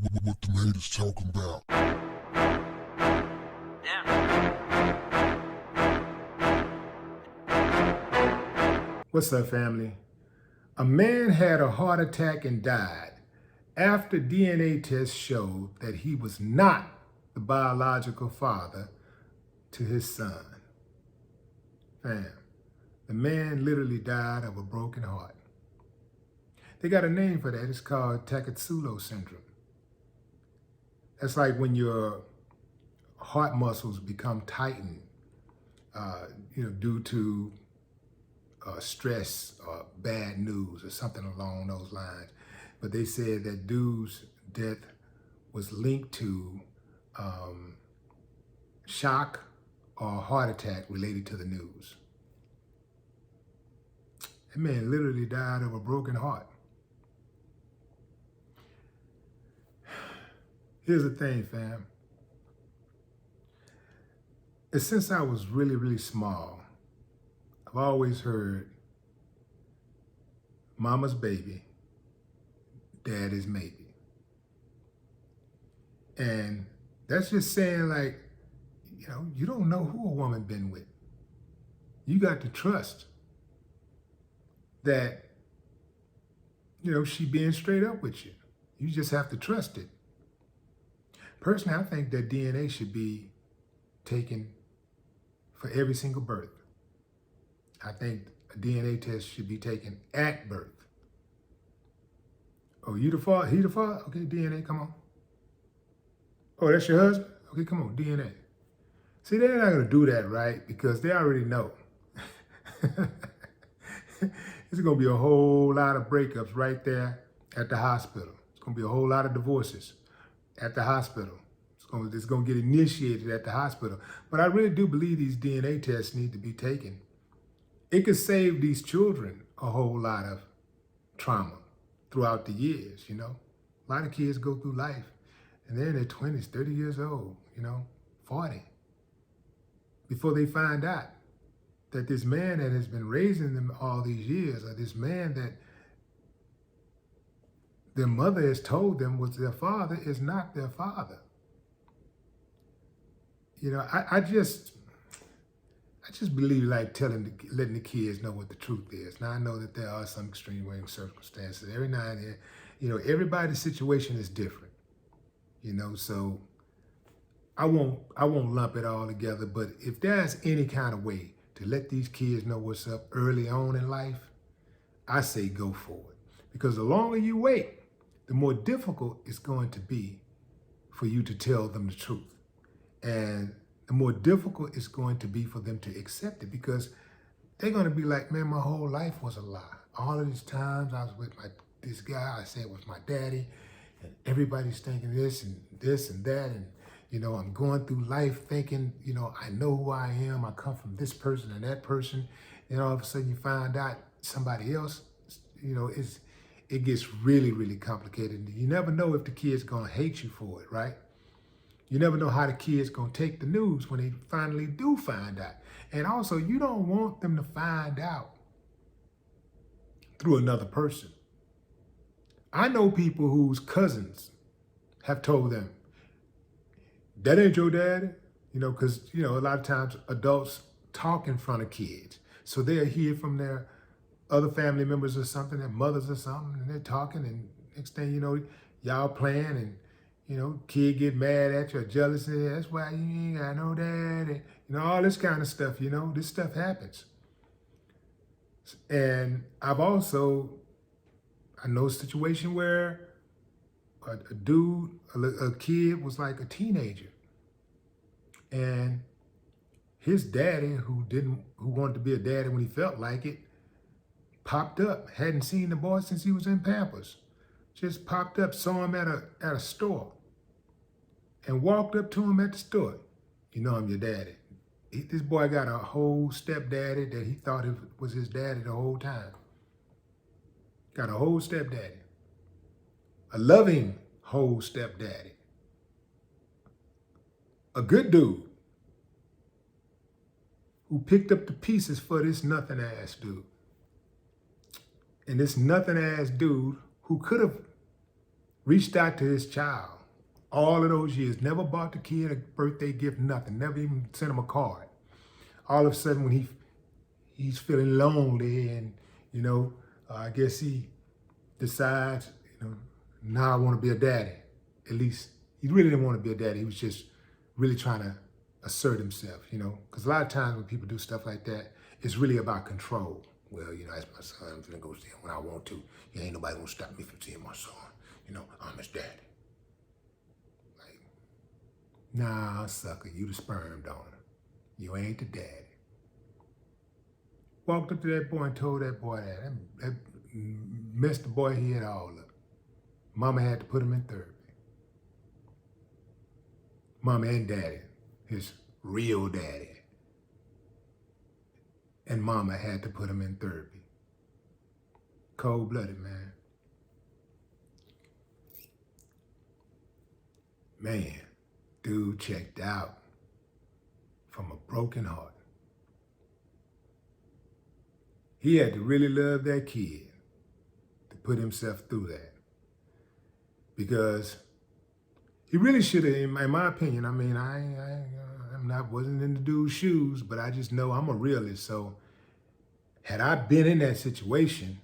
What the haters talking about? What's up, family? A man had a heart attack and died after DNA tests showed that he was not the biological father to his son. Fam, the man literally died of a broken heart. They got a name for that. It's called Takotsubo syndrome. That's like when your heart muscles become tightened, due to stress or bad news or something along those lines. But they said that dude's death was linked to shock or heart attack related to the news. That man literally died of a broken heart. Here's the thing, fam. And since I was really, really small, I've always heard mama's baby, daddy's maybe. And that's just saying, like, you don't know who a woman been with. You got to trust that, she being straight up with you. You just have to trust it. Personally, I think that DNA should be taken for every single birth. I think a DNA test should be taken at birth. Oh, you the father? He the father? Okay, DNA, come on. Oh, that's your husband? Okay, come on, DNA. See, they're not going to do that, right? Because they already know. There's going to be a whole lot of breakups right there at the hospital. It's going to be a whole lot of divorces at the hospital. It's going to get initiated at the hospital. But I really do believe these DNA tests need to be taken. It could save these children a whole lot of trauma throughout the years, A lot of kids go through life and they're in their 20s, 30 years old, 40, before they find out that this man that has been raising them all these years, or this man that their mother has told them was their father, is not their father. I just believe like letting the kids know what the truth is. Now I know that there are some extreme circumstances. Every now and then, everybody's situation is different. So I won't lump it all together. But if there's any kind of way to let these kids know what's up early on in life, I say go for it. Because the longer you wait, the more difficult it's going to be for you to tell them the truth. And the more difficult it's going to be for them to accept it, because they're going to be like, man, my whole life was a lie. All of these times I was with this guy, I said was my daddy, and everybody's thinking this and that. And, I'm going through life thinking, I know who I am. I come from this person and that person. And all of a sudden you find out somebody else, it gets really, really complicated. You never know if the kid's going to hate you for it, right? You never know how the kid's going to take the news when they finally do find out. And also, you don't want them to find out through another person. I know people whose cousins have told them, that ain't your daddy. Because, a lot of times adults talk in front of kids. So they'll hear from their other family members or something, their mothers or something, and they're talking, and next thing you know, y'all playing, and kid get mad at you or jealous. That's why you ain't got no daddy. All this kind of stuff, this stuff happens. And I know a situation where a kid was like a teenager. And his daddy, who wanted to be a daddy when he felt like it, popped up. Hadn't seen the boy since he was in Pampers. Just popped up, saw him at a store, and walked up to him at the store. I'm your daddy. This boy got a whole stepdaddy that he thought it was his daddy the whole time. Got a whole stepdaddy. A loving whole stepdaddy. A good dude who picked up the pieces for this nothing ass dude. And this nothing ass dude who could have reached out to his child all of those years, never bought the kid a birthday gift, nothing, never even sent him a card. All of a sudden when he's feeling lonely and, I guess he decides, now I want to be a daddy. At least he really didn't want to be a daddy. He was just really trying to assert himself, because a lot of times when people do stuff like that, it's really about control. Well, that's my son. I'm gonna go see him when I want to. Ain't nobody gonna stop me from seeing my son. I'm his daddy. Like, nah, sucker, you the sperm donor. You ain't the daddy. Walked up to that boy and told that boy that messed the boy head all up. Mama had to put him in therapy. Mama and daddy, his real daddy. And mama had to put him in therapy. Cold-blooded, man. Man, dude checked out from a broken heart. He had to really love that kid to put himself through that. Because he really should have, in my opinion, wasn't in the dude's shoes, but I just know I'm a realist. So had I been in that situation,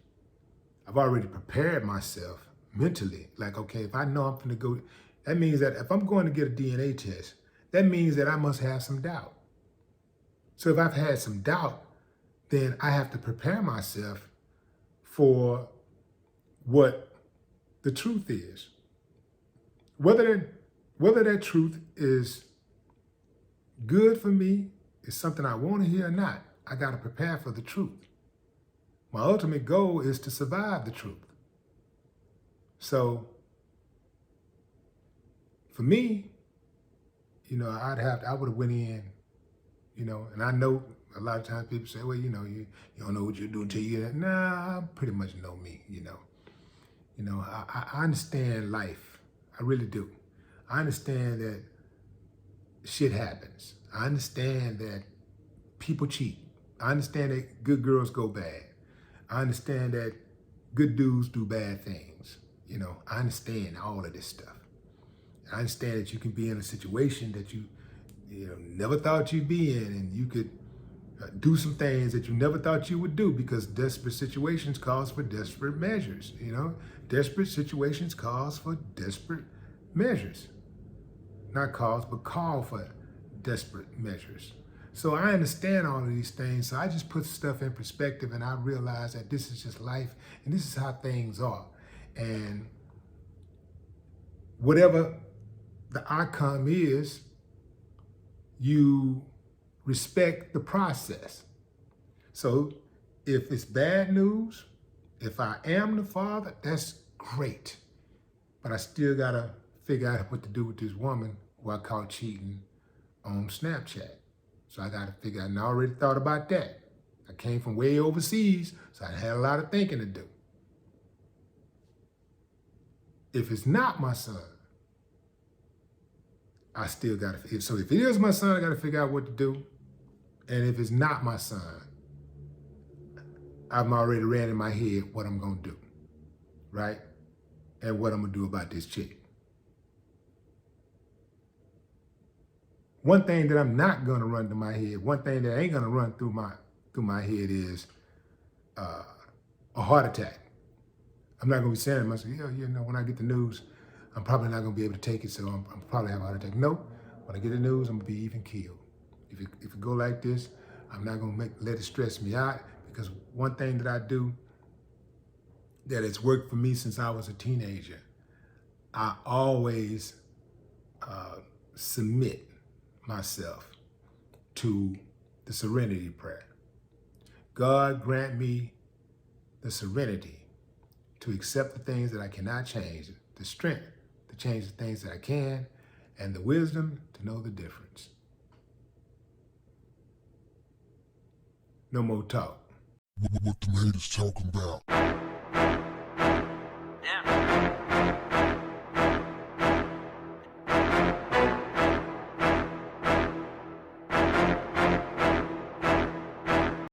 I've already prepared myself mentally. Like, okay, if I know I'm going to go, that means that if I'm going to get a DNA test, that means that I must have some doubt. So if I've had some doubt, then I have to prepare myself for what the truth is. Whether that truth is good for me, is something I want to hear or not, I got to prepare for the truth. My ultimate goal is to survive the truth. So for me, I would have went in, and I know a lot of times people say, well, you don't know what you're doing till you, nah, I pretty much know me, I understand life. I really do. I understand that shit happens. I understand that people cheat. I understand that good girls go bad. I understand that good dudes do bad things. I understand all of this stuff. I understand that you can be in a situation that you never thought you'd be in, and you could do some things that you never thought you would do, because desperate situations calls for desperate measures. Desperate situations calls for desperate measures. Not cause, but call for desperate measures. So I understand all of these things. So I just put stuff in perspective, and I realize that this is just life, and this is how things are. And whatever the outcome is, you respect the process. So if it's bad news, if I am the father, that's great. But I still gotta figure out what to do with this woman who I caught cheating on Snapchat. So I gotta figure out, and I already thought about that. I came from way overseas, so I had a lot of thinking to do. If it's not my son, I still gotta, so if it is my son, I gotta figure out what to do. And if it's not my son, I've already ran in my head what I'm gonna do, right? And what I'm gonna do about this chick. One thing that I'm not gonna run to my head, one thing that ain't gonna run through my head is a heart attack. I'm not gonna be saying to myself, when I get the news, I'm probably not gonna be able to take it, so I'm probably have a heart attack. Nope, when I get the news, I'm gonna be even killed. If it go like this, I'm not gonna let it stress me out, because one thing that I do that has worked for me since I was a teenager, I always submit myself to the serenity prayer. God grant me the serenity to accept the things that I cannot change, the strength to change the things that I can, and the wisdom to know the difference. No more talk. What the haters talking about?